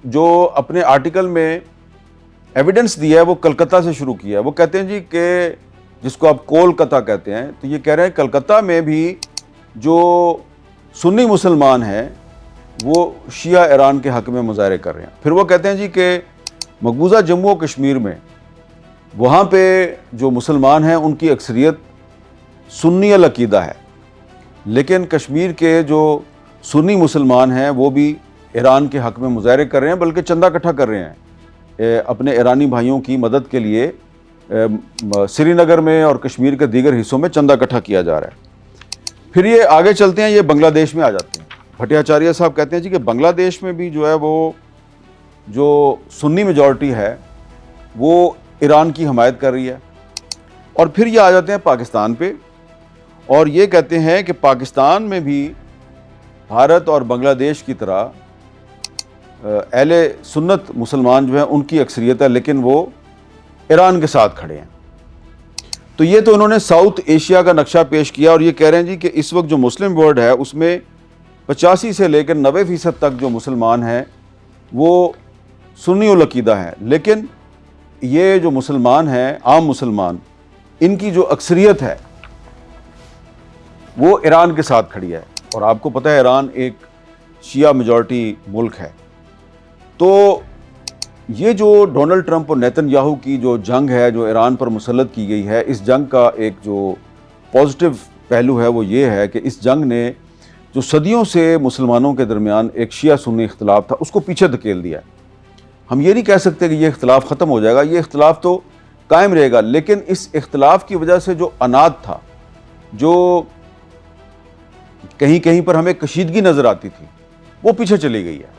جو اپنے آرٹیکل میں ایویڈنس دیا ہے وہ کلکتہ سے شروع کیا ہے. وہ کہتے ہیں جی کہ جس کو آپ کولکتہ کہتے ہیں, تو یہ کہہ رہے ہیں کلکتہ میں بھی جو سنی مسلمان ہیں وہ شیعہ ایران کے حق میں مظاہرے کر رہے ہیں. پھر وہ کہتے ہیں جی کہ مقبوضہ جموں و کشمیر میں وہاں پہ جو مسلمان ہیں ان کی اکثریت سنی العقیدہ ہے, لیکن کشمیر کے جو سنی مسلمان ہیں وہ بھی ایران کے حق میں مظاہرے کر رہے ہیں, بلکہ چندہ اکٹھا کر رہے ہیں اپنے ایرانی بھائیوں کی مدد کے لیے. سری نگر میں اور کشمیر کے دیگر حصوں میں چندہ اکٹھا کیا جا رہا ہے. پھر یہ آگے چلتے ہیں, یہ بنگلہ دیش میں آ جاتے ہیں. بھٹاچاریہ صاحب کہتے ہیں جی کہ بنگلہ دیش میں بھی جو ہے وہ جو سنی میجورٹی ہے وہ ایران کی حمایت کر رہی ہے. اور پھر یہ آ جاتے ہیں پاکستان پہ, اور یہ کہتے ہیں کہ پاکستان میں بھی بھارت اور بنگلہ دیش کی طرح اہل سنت مسلمان جو ہیں ان کی اکثریت ہے, لیکن وہ ایران کے ساتھ کھڑے ہیں. تو یہ تو انہوں نے ساؤتھ ایشیا کا نقشہ پیش کیا, اور یہ کہہ رہے ہیں جی کہ اس وقت جو مسلم ورلڈ ہے اس میں 85 سے لے کر 90% تک جو مسلمان ہیں وہ سنی العقیدہ ہیں, لیکن یہ جو مسلمان ہیں عام مسلمان ان کی جو اکثریت ہے وہ ایران کے ساتھ کھڑی ہے. اور آپ کو پتہ ہے ایران ایک شیعہ میجورٹی ملک ہے. تو یہ جو ڈونلڈ ٹرمپ اور نیتن یاہو کی جو جنگ ہے جو ایران پر مسلط کی گئی ہے, اس جنگ کا ایک جو پازیٹیو پہلو ہے وہ یہ ہے کہ اس جنگ نے جو صدیوں سے مسلمانوں کے درمیان ایک شیعہ سنی اختلاف تھا اس کو پیچھے دھکیل دیا ہے. ہم یہ نہیں کہہ سکتے کہ یہ اختلاف ختم ہو جائے گا, یہ اختلاف تو قائم رہے گا, لیکن اس اختلاف کی وجہ سے جو عناد تھا, جو کہیں کہیں پر ہمیں کشیدگی نظر آتی تھی, وہ پیچھے چلی گئی ہے.